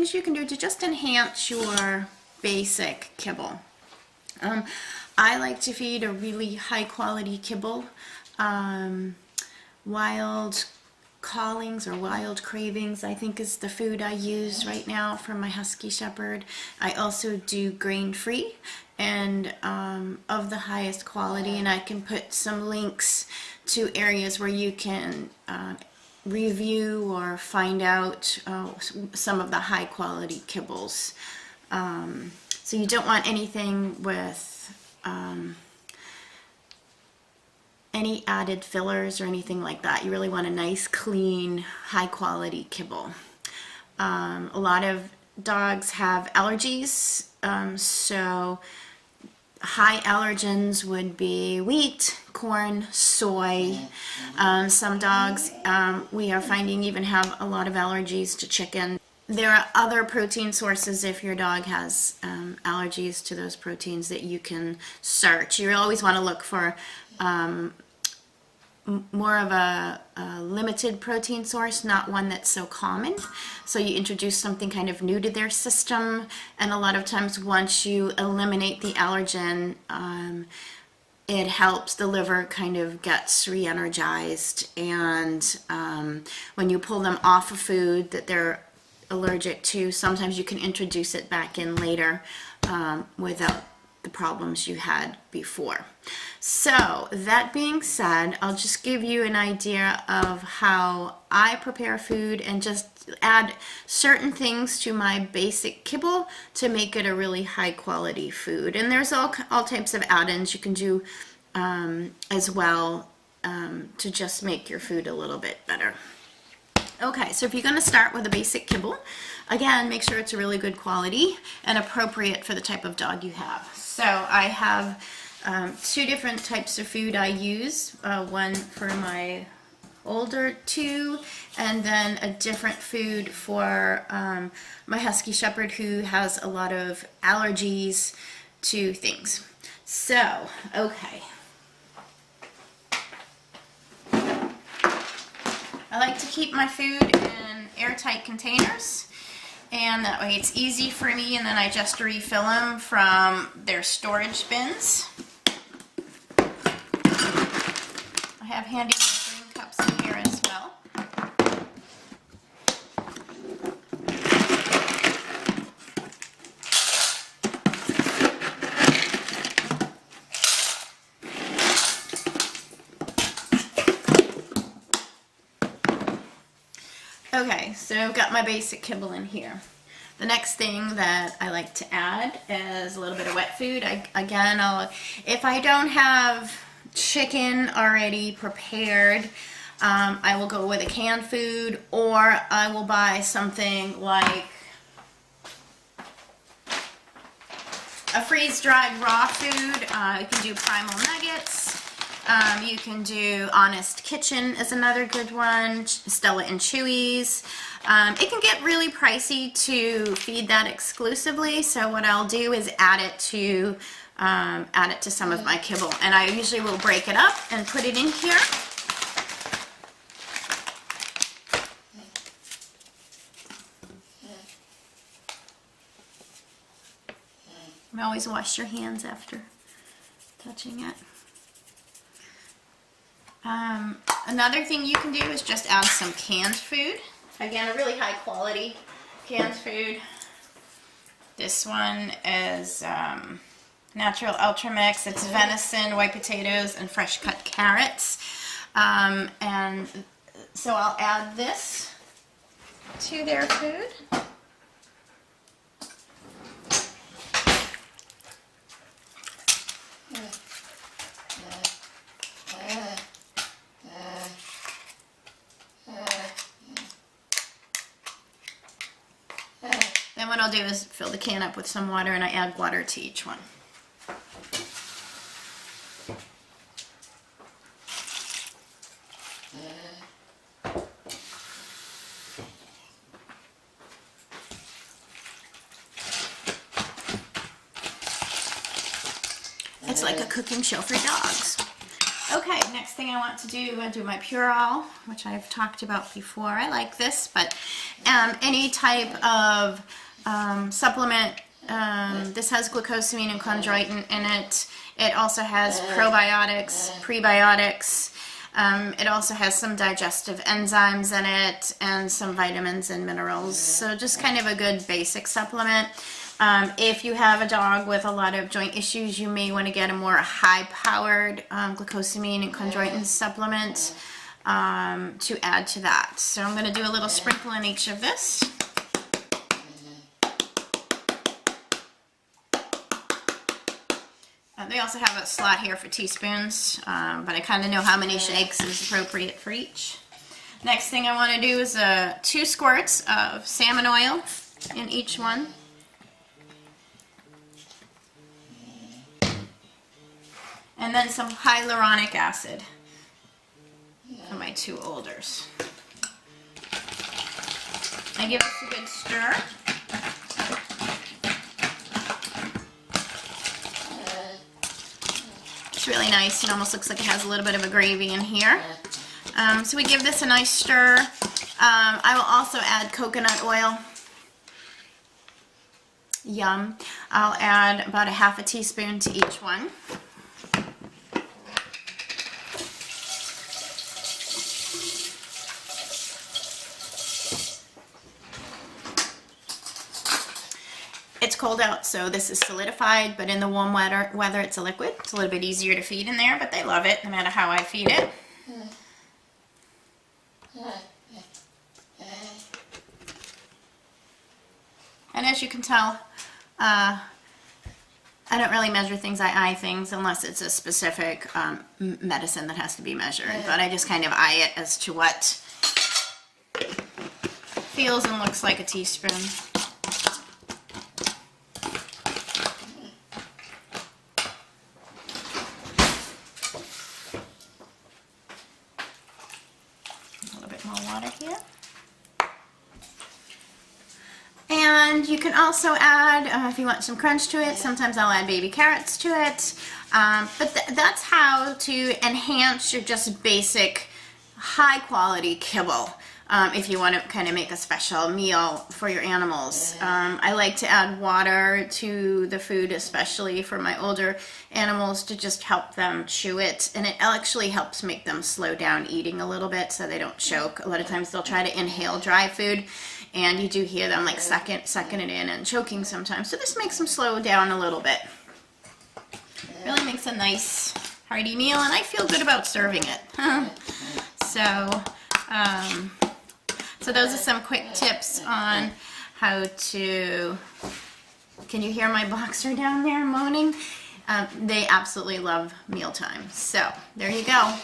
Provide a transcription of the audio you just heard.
things you can do to just enhance your basic kibble. I like to feed a really high quality kibble. Wild Callings or Wild Cravings, I think, is the food I use right now for my Husky Shepherd. I also do grain-free and of the highest quality, and I can put some links to areas where you can review or find out some of the high quality kibbles. So you don't want anything with any added fillers or anything like that. You really want a nice, clean, high quality kibble. A lot of dogs have allergies, so high allergens would be wheat, corn, soy. Some dogs we are finding even have a lot of allergies to chicken. There are other protein sources if your dog has allergies to those proteins that you can search. You always want to look for more of a limited protein source, not one that's so common. So you introduce something kind of new to their system, and a lot of times once you eliminate the allergen, it helps the liver kind of gets re-energized, and when you pull them off of food that they're allergic to, sometimes you can introduce it back in later without the problems you had before. So that being said, I'll just give you an idea of how I prepare food and just add certain things to my basic kibble to make it a really high quality food. And there's all types of add-ins you can do as well to just make your food a little bit better. Okay, so if you're going to start with a basic kibble, again, make sure it's a really good quality and appropriate for the type of dog you have. So I have two different types of food I use, one for my older two, and then a different food for my Husky Shepherd who has a lot of allergies to things. So, okay. I like to keep my food in airtight containers, and that way it's easy for me, and then I just refill them from their storage bins. I have handy measuring cups in here as well. Okay, so I've got my basic kibble in here. The next thing that I like to add is a little bit of wet food. If I don't have chicken already prepared, I will go with a canned food, or I will buy something like a freeze-dried raw food. You can do Primal nuggets. You can do Honest Kitchen is another good one. Stella and Chewy's. It can get really pricey to feed that exclusively, so what I'll do is add it to some of my kibble, and I usually will break it up and put it in here. And always wash your hands after touching it. Another thing you can do is just add some canned food. Again, a really high quality canned food. This one is Natural Ultra Mix. It's venison, white potatoes, and fresh cut carrots. And so I'll add this to their food. Then what I'll do is fill the can up with some water, and I add water to each one. It's like a cooking show for dogs. Okay, next thing I want to do, I do my PureAll, which I've talked about before. I like this, but any type of supplement, this has glucosamine and chondroitin in it. It also has probiotics, prebiotics. It also has some digestive enzymes in it and some vitamins and minerals. So just kind of a good basic supplement. If you have a dog with a lot of joint issues, you may want to get a more high-powered glucosamine and chondroitin supplement to add to that. So I'm going to do a little sprinkle in each of this. They also have a slot here for teaspoons, but I kind of know how many shakes is appropriate for each. Next thing I want to do is 2 squirts of salmon oil in each one. And then some hyaluronic acid for my 2 olders. I give this a good stir. It's really nice. It almost looks like it has a little bit of a gravy in here. So we give this a nice stir. I will also add coconut oil. Yum. I'll add about a half a teaspoon to each one. It's cold out, so this is solidified, but in the warm weather it's a liquid. It's a little bit easier to feed in there, but they love it no matter how I feed it. And as you can tell, I don't really measure things. I eye things unless it's a specific medicine that has to be measured, but I just kind of eye it as to what feels and looks like a teaspoon. Here. And you can also add, if you want some crunch to it, sometimes I'll add baby carrots to it. But that's how to enhance your just basic high quality kibble. If you want to kind of make a special meal for your animals. I like to add water to the food, especially for my older animals, to just help them chew it. And it actually helps make them slow down eating a little bit so they don't choke. A lot of times they'll try to inhale dry food, and you do hear them like sucking it in and choking sometimes. So this makes them slow down a little bit. Really makes a nice hearty meal, and I feel good about serving it. So those are some quick tips on how to, can you hear my boxer down there moaning? They absolutely love mealtime. So there you go.